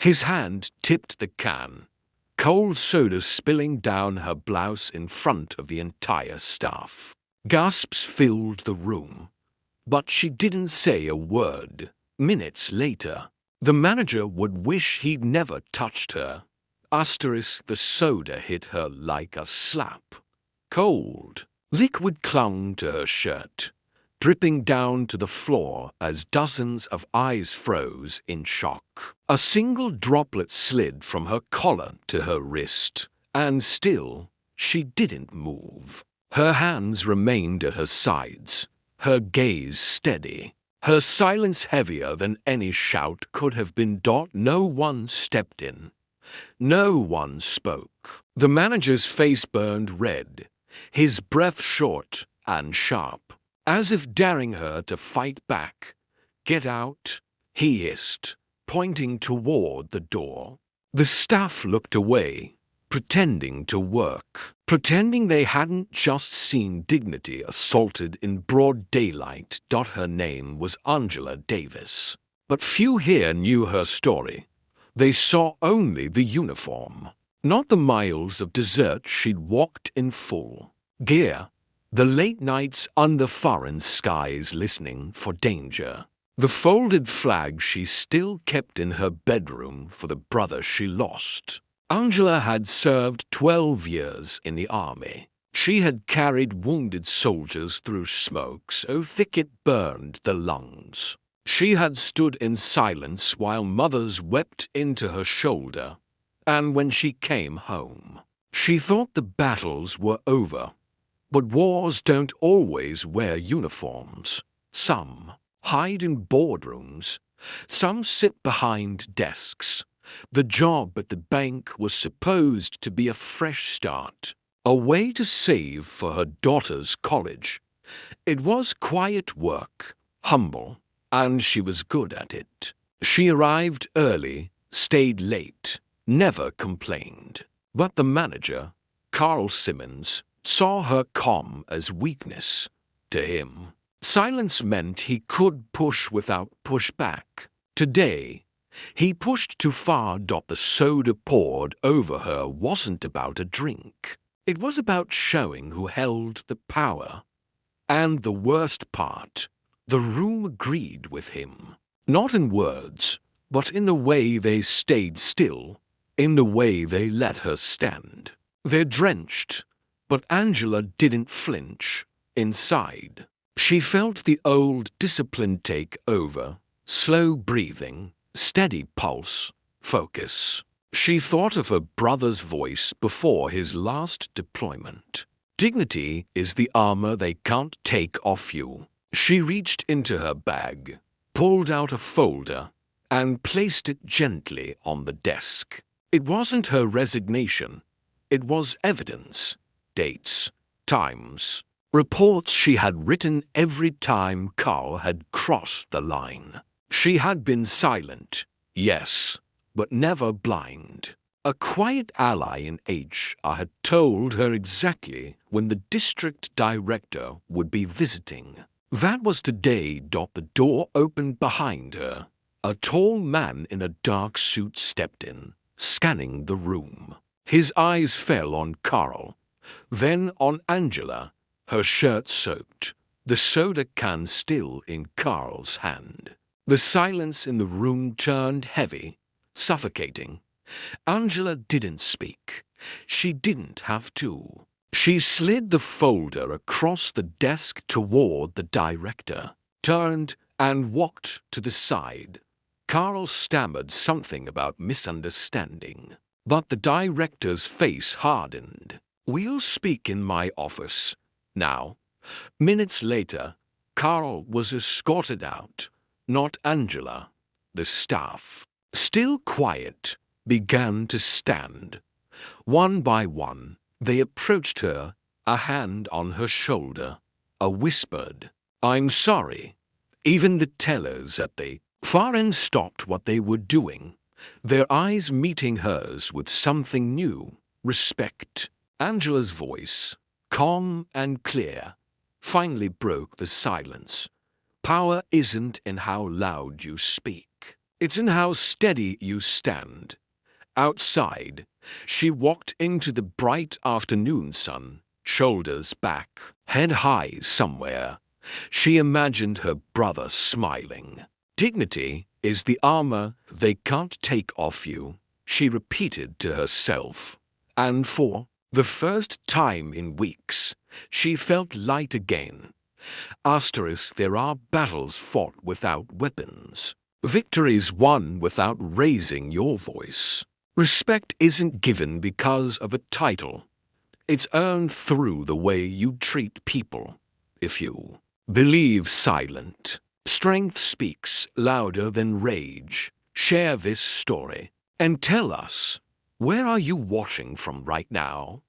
His hand tipped the can, cold soda spilling down her blouse in front of the entire staff. Gasps filled the room, but she didn't say a word. Minutes later, the manager would wish he'd never touched her. The soda hit her like a slap. Cold liquid clung to her shirt, dripping down to the floor as dozens of eyes froze in shock. A single droplet slid from her collar to her wrist, and still she didn't move. Her hands remained at her sides, her gaze steady, her silence heavier than any shout could have been. No one stepped in. No one spoke. The manager's face burned red, his breath short and sharp, as if daring her to fight back. "Get out," he hissed, pointing toward the door. The staff looked away, pretending to work, pretending they hadn't just seen dignity assaulted in broad daylight. Her name was Angela Davis, but few here knew her story. They saw only the uniform, not the miles of desert she'd walked in full gear, the late nights under foreign skies listening for danger, the folded flag she still kept in her bedroom for the brother she lost. Angela had served 12 years in the army. She had carried wounded soldiers through smoke so thick it burned the lungs. She had stood in silence while mothers wept into her shoulder, and when she came home, she thought the battles were over. But wars don't always wear uniforms. Some hide in boardrooms, some sit behind desks. The job at the bank was supposed to be a fresh start, a way to save for her daughter's college. It was quiet work, humble, and she was good at it. She arrived early, stayed late, never complained. But the manager, Carl Simmons, saw her calm as weakness. To him, silence meant he could push without pushback. Today, he pushed too far. The soda poured over her wasn't about a drink. It was about showing who held the power. And the worst part, the room agreed with him. Not in words, but in the way they stayed still, in the way they let her stand. They're drenched, but Angela didn't flinch. Inside, she felt the old discipline take over, slow breathing, steady pulse, focus. She thought of her brother's voice before his last deployment. Dignity is the armor they can't take off you. She reached into her bag, pulled out a folder, and placed it gently on the desk. It wasn't her resignation. It was evidence, dates, times, reports she had written every time Carl had crossed the line. She had been silent, yes, but never blind. A quiet ally in HR had told her exactly when the district director would be visiting. That was today. The door opened behind her. A tall man in a dark suit stepped in, scanning the room. His eyes fell on Carl, then on Angela, her shirt soaked, the soda can still in Carl's hand. The silence in the room turned heavy, suffocating. Angela didn't speak. She didn't have to. She slid the folder across the desk toward the director, turned and walked to the side. Carl stammered something about misunderstanding, but the director's face hardened. "We'll speak in my office now." Minutes later, Carl was escorted out, not Angela. The staff, still quiet, began to stand. One by one, they approached her, a hand on her shoulder, a whispered, "I'm sorry." Even the tellers at the far end stopped what they were doing, their eyes meeting hers with something new, respect. Angela's voice, calm and clear, finally broke the silence. "Power isn't in how loud you speak. It's in how steady you stand. Outside, she walked into the bright afternoon sun, shoulders back, head high somewhere. She imagined her brother smiling. Dignity is the armor they can't take off you, she repeated to herself. And for the first time in weeks, she felt light again. There are battles fought without weapons. Victories won without raising your voice. Respect isn't given because of a title. It's earned through the way you treat people. If you believe silent, strength speaks louder than rage. Share this story and tell us, where are you watching from right now?